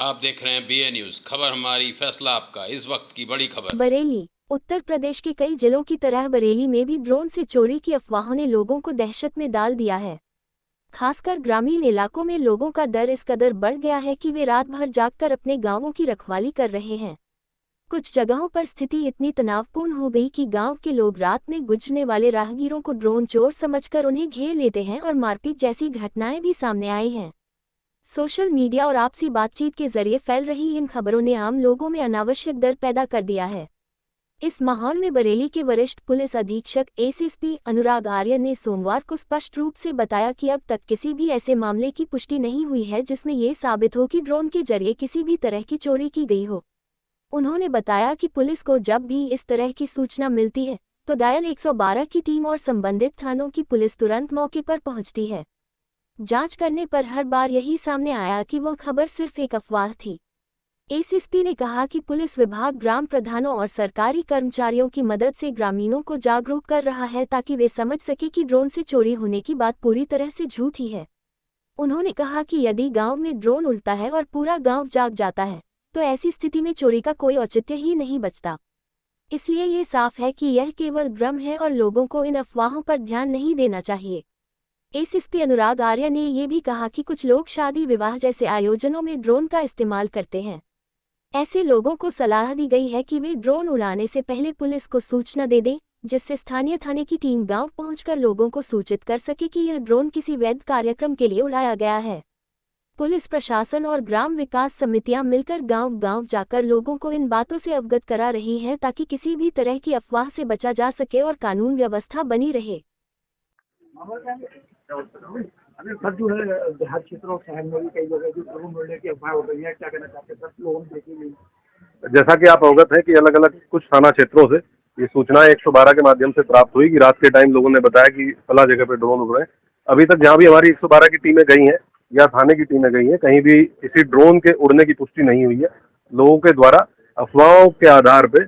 आप देख रहे हैं BA न्यूज, खबर हमारी फैसला आपका। इस वक्त की बड़ी खबर। बरेली। उत्तर प्रदेश के कई जिलों की तरह बरेली में भी ड्रोन से चोरी की अफवाहों ने लोगों को दहशत में डाल दिया है। खासकर ग्रामीण इलाकों में लोगों का डर इस कदर बढ़ गया है कि वे रात भर जागकर अपने गांवों की रखवाली कर रहे हैं। कुछ जगहों पर स्थिति इतनी तनावपूर्ण हो गई कि गांव के लोग रात में गुजरने वाले राहगीरों को ड्रोन चोर समझकर उन्हें घेर लेते हैं और मारपीट जैसी घटनाएं भी सामने आई हैं। सोशल मीडिया और आपसी बातचीत के जरिए फैल रही इन खबरों ने आम लोगों में अनावश्यक डर पैदा कर दिया है। इस माहौल में बरेली के वरिष्ठ पुलिस अधीक्षक एसीपी अनुराग आर्य ने सोमवार को स्पष्ट रूप से बताया कि अब तक किसी भी ऐसे मामले की पुष्टि नहीं हुई है जिसमें ये साबित हो कि ड्रोन के जरिए किसी भी तरह की चोरी की गई हो। उन्होंने बताया कि पुलिस को जब भी इस तरह की सूचना मिलती है तो डायल 112 की टीम और संबंधित थानों की पुलिस तुरंत मौके पर पहुंचती है। जांच करने पर हर बार यही सामने आया कि वह खबर सिर्फ एक अफवाह थी। एसीपी ने कहा कि पुलिस विभाग ग्राम प्रधानों और सरकारी कर्मचारियों की मदद से ग्रामीणों को जागरूक कर रहा है ताकि वे समझ सके कि ड्रोन से चोरी होने की बात पूरी तरह से झूठी है। उन्होंने कहा कि यदि गांव में ड्रोन उड़ता है और पूरा गांव जाग जाता है तो ऐसी स्थिति में चोरी का कोई औचित्य ही नहीं बचता। इसलिए ये साफ है कि यह केवल भ्रम है और लोगों को इन अफवाहों पर ध्यान नहीं देना चाहिए। एसीपी अनुराग आर्य ने ये भी कहा कि कुछ लोग शादी विवाह जैसे आयोजनों में ड्रोन का इस्तेमाल करते हैं। ऐसे लोगों को सलाह दी गई है कि वे ड्रोन उड़ाने से पहले पुलिस को सूचना दे दें, जिससे स्थानीय थाने की टीम गांव पहुंचकर लोगों को सूचित कर सके कि यह ड्रोन किसी वैध कार्यक्रम के लिए उड़ाया गया है। पुलिस प्रशासन और ग्राम विकास समितियां मिलकर गांव-गांव जाकर लोगों को इन बातों से अवगत करा रही हैं ताकि किसी भी तरह की अफवाह से बचा जा सके और कानून व्यवस्था बनी रहे। सर जो है देहात क्षेत्रों और शहर में भी कई जगह जो ड्रोन उड़ने की अफवाह हो गई है, क्या कहना चाहते हैं सर? लोगों ने देखी गई, जैसा कि आप अवगत हैं कि अलग अलग कुछ थाना क्षेत्रों से ये सूचना 112 के माध्यम से प्राप्त हुई कि रात के टाइम लोगों ने बताया कि फला जगह पे ड्रोन उड़ रहे हैं। अभी तक जहां भी हमारी 112 की टीमें गई हैं या थाने की टीमें गई हैं, कहीं भी किसी ड्रोन के उड़ने की पुष्टि नहीं हुई है। लोगों के द्वारा अफवाहों के आधार पे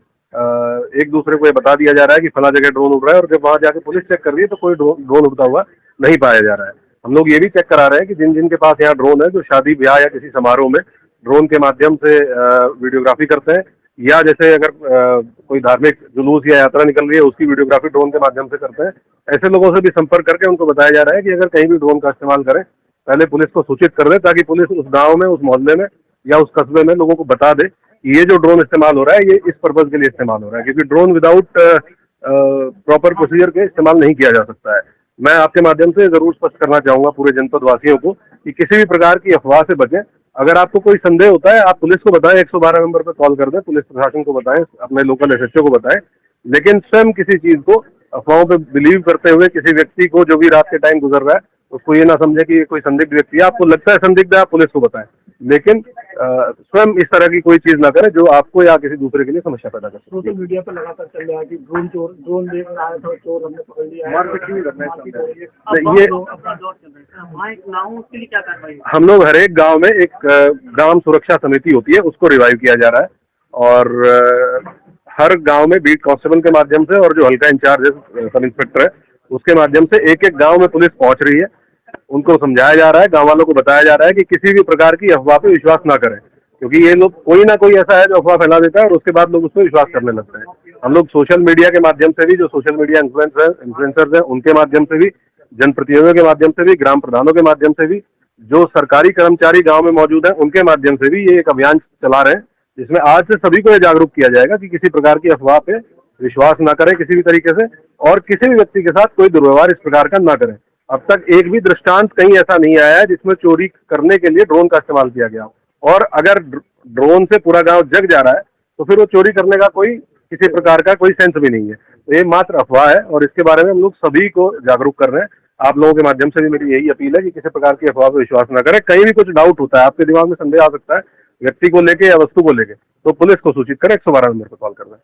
एक दूसरे को ये बता दिया जा रहा है कि फला जगह ड्रोन उड़ रहा है, और जब वहां जाके पुलिस चेक कर रही है तो कोई ड्रोन उड़ता हुआ नहीं पाया जा रहा है। हम लोग ये भी चेक करा रहे हैं कि जिन जिन के पास यहाँ ड्रोन है, जो शादी ब्याह या किसी समारोह में ड्रोन के माध्यम से वीडियोग्राफी करते हैं, या जैसे अगर कोई धार्मिक जुलूस या यात्रा निकल रही है उसकी वीडियोग्राफी ड्रोन के माध्यम से करते हैं, ऐसे लोगों से भी संपर्क करके उनको बताया जा रहा है कि अगर कहीं भी ड्रोन का इस्तेमाल करें पहले पुलिस को सूचित कर दें, ताकि पुलिस उस गांव में, उस मोहल्ले में या उस कस्बे में लोगों को बता दे कि ये जो ड्रोन इस्तेमाल हो रहा है ये इस पर्पज के लिए इस्तेमाल हो रहा है, क्योंकि ड्रोन विदाउट प्रॉपर प्रोसीजर के इस्तेमाल नहीं किया जा सकता है। मैं आपके माध्यम से जरूर स्पष्ट करना चाहूंगा पूरे जनपद वासियों को कि किसी भी प्रकार की अफवाह से बचें। अगर आपको कोई संदेह होता है आप पुलिस को बताएं, 112 नंबर पर कॉल कर दें, पुलिस प्रशासन को बताएं, अपने लोकल एसएचओ को बताएं, लेकिन स्वयं किसी चीज को अफवाहों पे बिलीव करते हुए किसी व्यक्ति को जो भी रात के टाइम गुजर रहा है उसको ये ना समझे कि ये कोई संदिग्ध व्यक्ति है। आपको लगता है संदिग्ध है, आप पुलिस को बताएं, लेकिन स्वयं इस तरह की कोई चीज ना करें जो आपको या किसी दूसरे के लिए समस्या पैदा कर। सोशल मीडिया पर लगातार चल रहा है कि ड्रोन देख रहा है तो चोर हमने पकड़ लिया है, ये हम लोग हर एक गांव में एक ग्राम सुरक्षा समिति होती है, उसको रिवाइव किया जा रहा है, और हर गांव में बीट कांस्टेबल के माध्यम से और जो हल्का इंचार्ज है सब इंस्पेक्टर है उसके माध्यम से एक एक गांव में पुलिस पहुंच रही है। उनको समझाया जा रहा है, गांव वालों को बताया जा रहा है कि किसी भी प्रकार की अफवाह पे विश्वास ना करें, क्योंकि ये लोग कोई ना कोई ऐसा है जो अफवाह फैला देता है और उसके बाद लोग उस पर विश्वास करने लगते हैं। हम लोग सोशल मीडिया के माध्यम से भी, जो सोशल मीडिया इन्फ्लुएंसर्स हैं उनके माध्यम से भी, जनप्रतिनिधियों के माध्यम से भी, ग्राम प्रधानों के माध्यम से भी, जो सरकारी कर्मचारी गाँव में मौजूद है उनके माध्यम से भी ये एक अभियान चला रहे हैं, जिसमें आज से सभी को ये जागरूक किया जाएगा कि किसी प्रकार की अफवाह पे विश्वास ना करें किसी भी तरीके से, और किसी भी व्यक्ति के साथ कोई दुर्व्यवहार इस प्रकार का ना करें। अब तक एक भी दृष्टांत कहीं ऐसा नहीं आया है जिसमें चोरी करने के लिए ड्रोन का इस्तेमाल किया गया हो, और अगर ड्रोन से पूरा गांव जग जा रहा है तो फिर वो चोरी करने का कोई किसी प्रकार का कोई सेंस भी नहीं है। तो ये मात्र अफवाह है और इसके बारे में हम लोग सभी को जागरूक कर रहे हैं। आप लोगों के माध्यम से भी मेरी यही अपील है कि किसी प्रकार की अफवाह पर विश्वास न करें। कहीं भी कुछ डाउट होता है, आपके दिमाग में संदेह आ सकता है व्यक्ति को लेके या वस्तु को लेके, तो पुलिस को सूचित करें, 112 नंबर पर कॉल करना है।